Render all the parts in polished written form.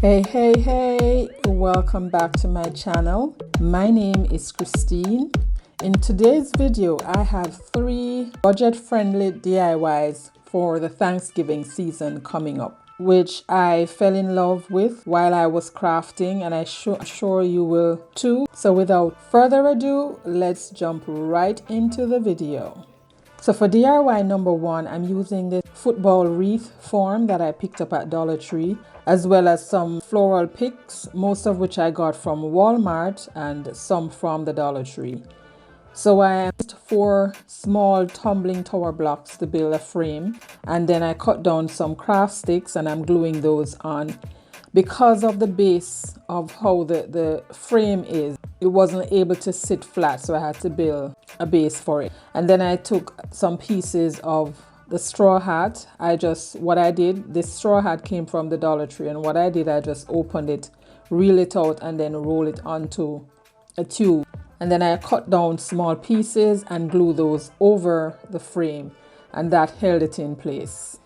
Hey, welcome back to my channel. My name is Christine. In today's video, I have 3 budget-friendly DIYs for the Thanksgiving season coming up, which I fell in love with while I was crafting, and I'm sure you will too. So without further ado, let's jump right into the video. So for DIY number 1, I'm using the football wreath form that I picked up at Dollar Tree, as well as some floral picks, most of which I got from Walmart and some from the Dollar Tree. So I used 4 small tumbling tower blocks to build a frame, and then I cut down some craft sticks and I'm gluing those on. Because of the base of how the frame is, it wasn't able to sit flat, so I had to build a base for it. And then I took some pieces of the straw hat. This straw hat came from the Dollar Tree, and what I did, I just opened it, reel it out, and then roll it onto a tube. And then I cut down small pieces and glue those over the frame, and that held it in place.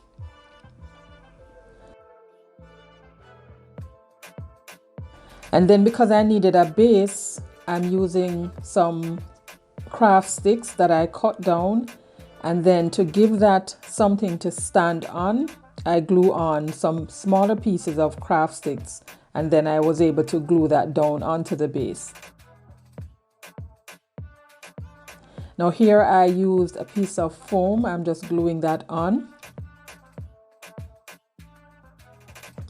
And then because I needed a base, I'm using some craft sticks that I cut down, and then to give that something to stand on, I glue on some smaller pieces of craft sticks, and then I was able to glue that down onto the base. Now here I used a piece of foam. I'm just gluing that on.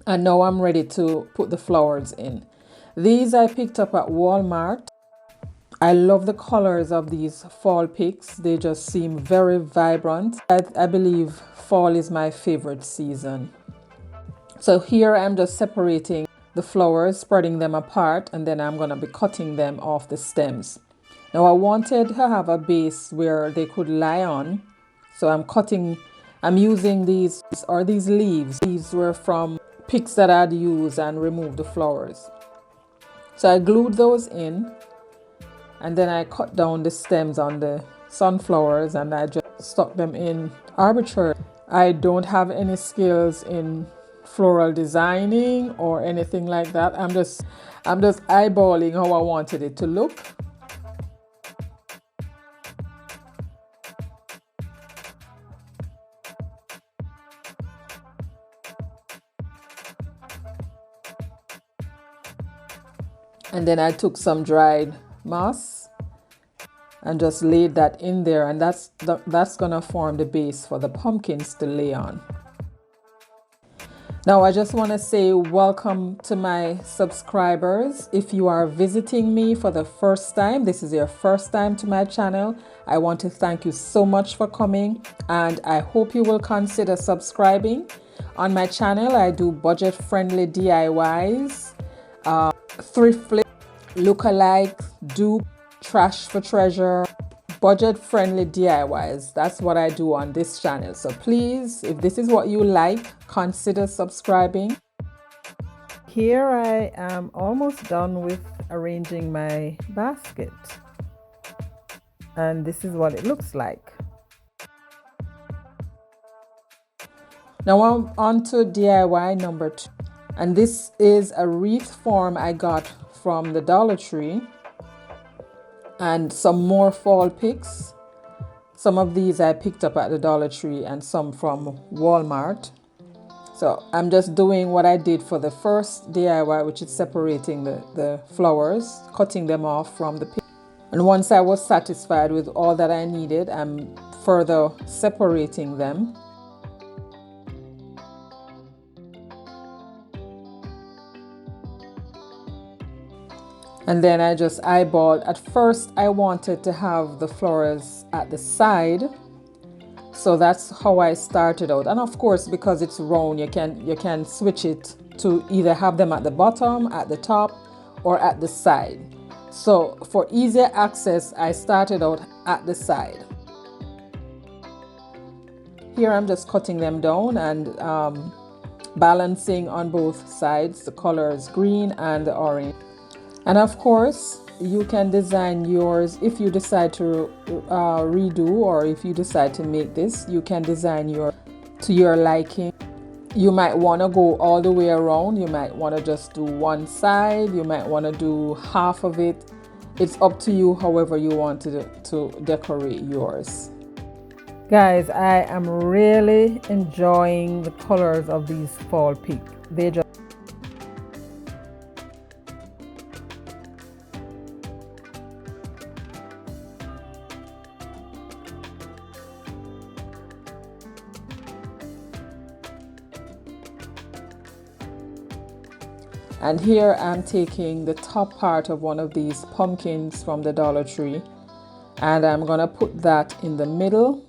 And now I'm ready to put the flowers in. These I picked up at Walmart. I love the colors of these fall picks. They just seem very vibrant. I believe fall is my favorite season. So here I'm just separating the flowers, spreading them apart, and then I'm going to be cutting them off the stems. Now I wanted to have a base where they could lie on. So I'm using these leaves. These were from picks that I'd used and removed the flowers. So I glued those in, and then I cut down the stems on the sunflowers and I just stuck them in arbitrarily. I don't have any skills in floral designing or anything like that. I'm just eyeballing how I wanted it to look. And then I took some dried moss and just laid that in there, and that's gonna form the base for the pumpkins to lay on. Now I just want to say welcome to my subscribers. If you are visiting me for the first time, this is your first time to my channel, I want to thank you so much for coming, and I hope you will consider subscribing. On my channel I do budget-friendly DIYs, thrift flip, look-alike, dupe, trash for treasure, budget-friendly DIYs. That's what I do on this channel. So please, if this is what you like, consider subscribing. Here I am almost done with arranging my basket, and this is what it looks like. Now I'm on to DIY number 2. And this is a wreath form I got from the Dollar Tree, and some more fall picks. Some of these I picked up at the Dollar Tree and some from Walmart. So I'm just doing what I did for the first DIY, which is separating the flowers, cutting them off from the pick. And once I was satisfied with all that I needed, I'm further separating them. And then I just eyeballed. At first I wanted to have the flowers at the side, so that's how I started out. And of course, because it's round, you can switch it to either have them at the bottom, at the top, or at the side. So for easier access, I started out at the side. Here I'm just cutting them down and balancing on both sides, the colors green and the orange. And of course, you can design yours if you decide to redo, or if you decide to make this, you can design your to your liking. You might want to go all the way around. You might want to just do one side. You might want to do half of it. It's up to you, however you want to decorate yours. Guys, I am really enjoying the colors of these fall pink. They just And here I'm taking the top part of one of these pumpkins from the Dollar Tree, and I'm gonna put that in the middle.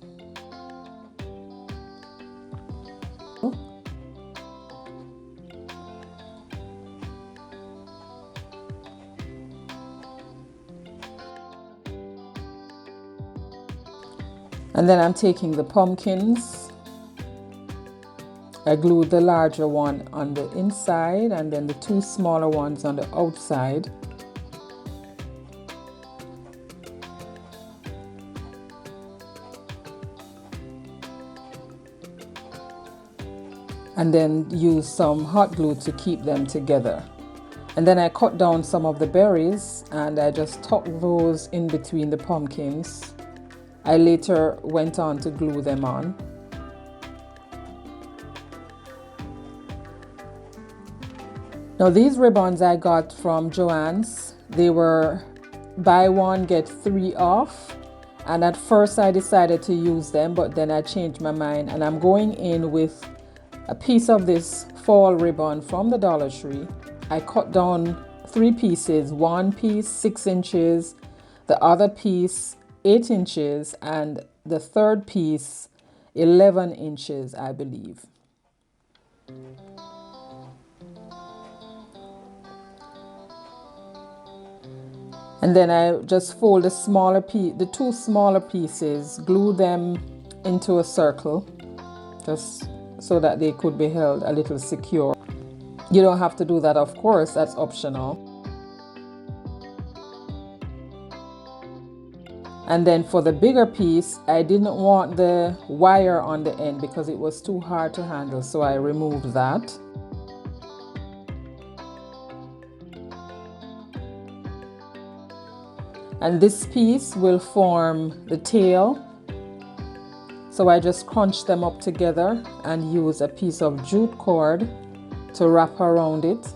And then I'm taking the pumpkins. I glued the larger one on the inside and then the two smaller ones on the outside. And then use some hot glue to keep them together. And then I cut down some of the berries and I just tucked those in between the pumpkins. I later went on to glue them on. Now these ribbons I got from Joann's. They were buy one get three off, and at first I decided to use them, but then I changed my mind and I'm going in with a piece of this fall ribbon from the Dollar Tree. I cut down 3 pieces, one piece 6 inches, the other piece 8 inches, and the third piece 11 inches, I believe. And then I just fold the two smaller pieces, glue them into a circle, just so that they could be held a little secure. You don't have to do that, of course, that's optional. And then for the bigger piece, I didn't want the wire on the end because it was too hard to handle, so I removed that. And this piece will form the tail. So I just crunch them up together and use a piece of jute cord to wrap around it.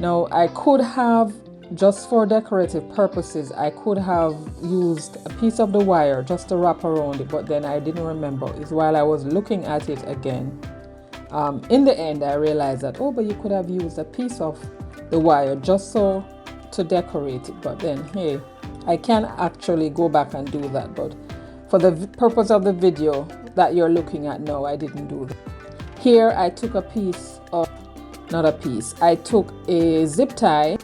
Now I could have, just for decorative purposes, I could have used a piece of the wire just to wrap around it, but then I didn't remember. It's while I was looking at it again. In the end, I realized that, oh, but you could have used a piece of the wire just so to decorate it. But then, hey, I can actually go back and do that. But for the purpose of the video that you're looking at now, I didn't do that. Here, I took a piece of, not a piece, I took a zip tie.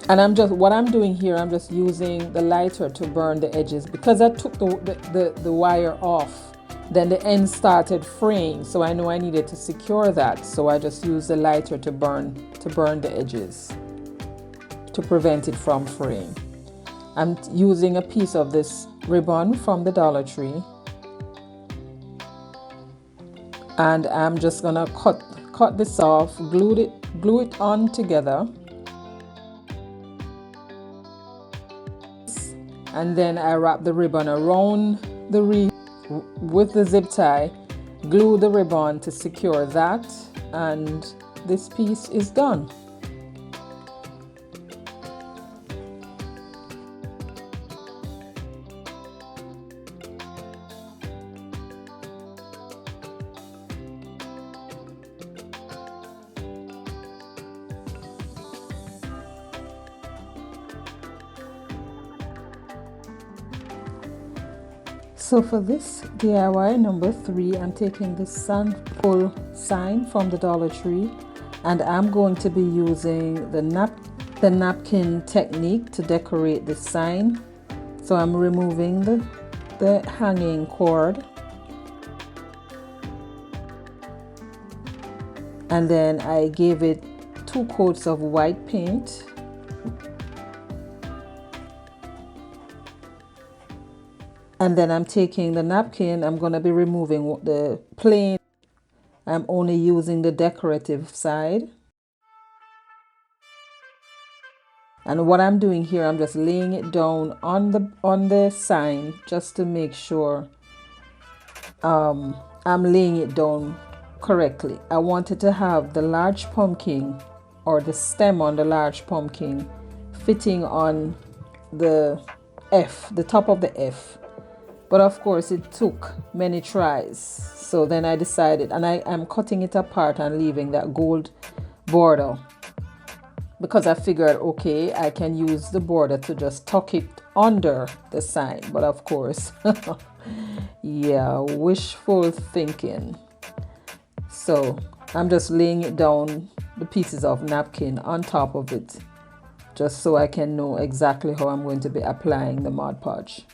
And what I'm doing here, I'm just using the lighter to burn the edges because I took the wire off. Then the end started fraying, so I know I needed to secure that. So I just used the lighter to burn the edges to prevent it from fraying. I'm using a piece of this ribbon from the Dollar Tree, and I'm just gonna cut this off, glue it on together. And then I wrap the ribbon around the wreath with the zip tie, glue the ribbon to secure that, and this piece is done. So for this DIY number 3, I'm taking this sample sign from the Dollar Tree, and I'm going to be using the napkin technique to decorate the sign. So I'm removing the hanging cord, and then I gave it 2 coats of white paint. And then I'm taking the napkin, I'm going to be removing the plain, I'm only using the decorative side. And what I'm doing here, I'm just laying it down on the sign just to make sure I'm laying it down correctly. I wanted to have the large pumpkin or the stem on the large pumpkin fitting on the F, the top of the F. But of course it took many tries. So then I decided, and I am cutting it apart and leaving that gold border, because I figured, okay, I can use the border to just tuck it under the sign. But of course, yeah, wishful thinking. So I'm just laying it down, the pieces of napkin on top of it, just so I can know exactly how I'm going to be applying the Mod Podge.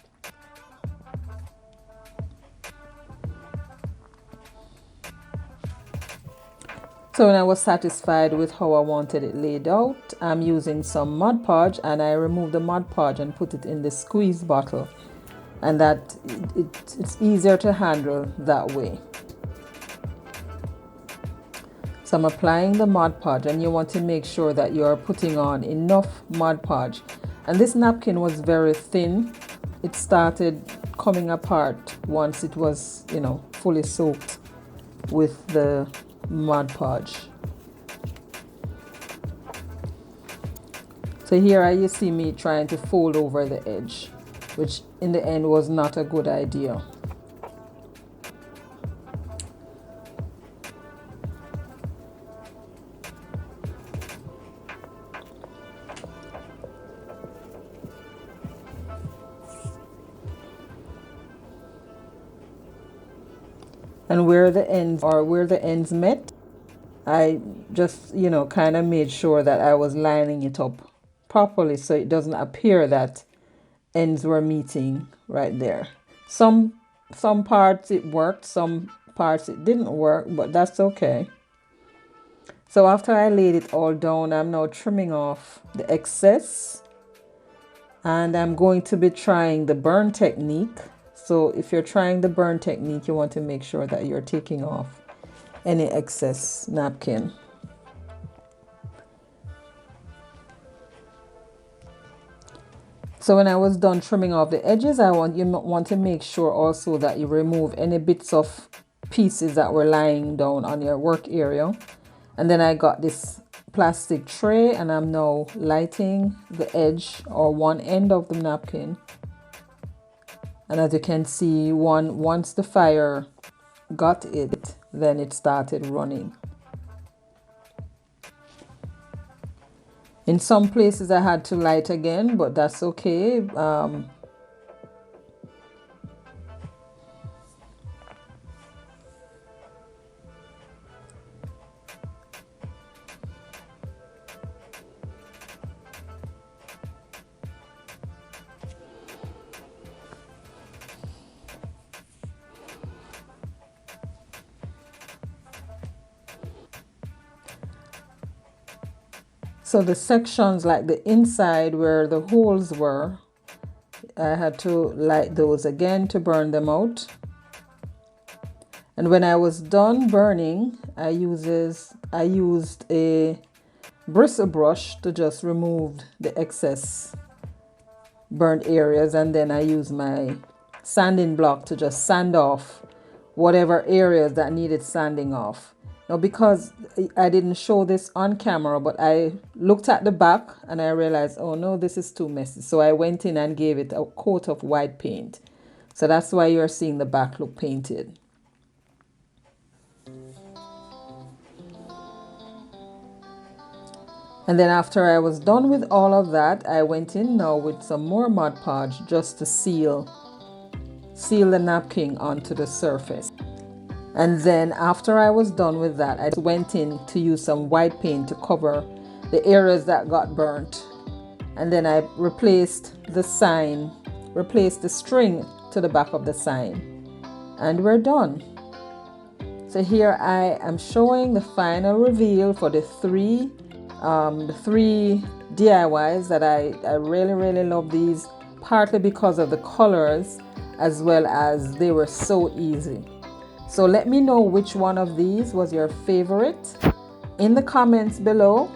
So when I was satisfied with how I wanted it laid out, I'm using some Mod Podge, and I removed the Mod Podge and put it in the squeeze bottle, and that it's easier to handle that way. So I'm applying the Mod Podge, and you want to make sure that you're putting on enough Mod Podge. And this napkin was very thin. It started coming apart once it was, you know, fully soaked with the Mod Podge. So here you see me trying to fold over the edge, which in the end was not a good idea. And where the ends met, I just, you know, kind of made sure that I was lining it up properly so it doesn't appear that ends were meeting right there. Some parts it worked, some parts it didn't work, but that's okay. So after I laid it all down, I'm now trimming off the excess, and I'm going to be trying the burn technique. So if you're trying the burn technique, you want to make sure that you're taking off any excess napkin. So when I was done trimming off the edges, you want to make sure also that you remove any bits of pieces that were lying down on your work area. And then I got this plastic tray, and I'm now lighting the edge or one end of the napkin. And as you can see, once the fire got it, then it started running. In some places I had to light again, but that's okay. So the sections, like the inside where the holes were, I had to light those again to burn them out. And when I was done burning, I used a bristle brush to just remove the excess burnt areas, and then I used my sanding block to just sand off whatever areas that needed sanding off. Now, because I didn't show this on camera, but I looked at the back and I realized, oh no, this is too messy. So I went in and gave it a coat of white paint. So that's why you're seeing the back look painted. And then after I was done with all of that, I went in now with some more Mod Podge just to seal the napkin onto the surface. And then after I was done with that, I went in to use some white paint to cover the areas that got burnt. And then I replaced the string to the back of the sign. And we're done. So here I am showing the final reveal for the three DIYs that I really love these, partly because of the colors as well as they were so easy. So let me know which one of these was your favorite in the comments below,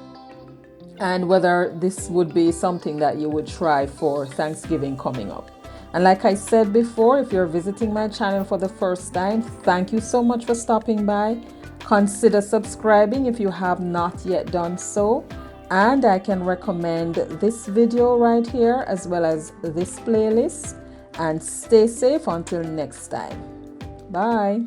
and whether this would be something that you would try for Thanksgiving coming up. And like I said before, if you're visiting my channel for the first time, thank you so much for stopping by. Consider subscribing if you have not yet done so. And I can recommend this video right here as well as this playlist. And stay safe until next time. Bye.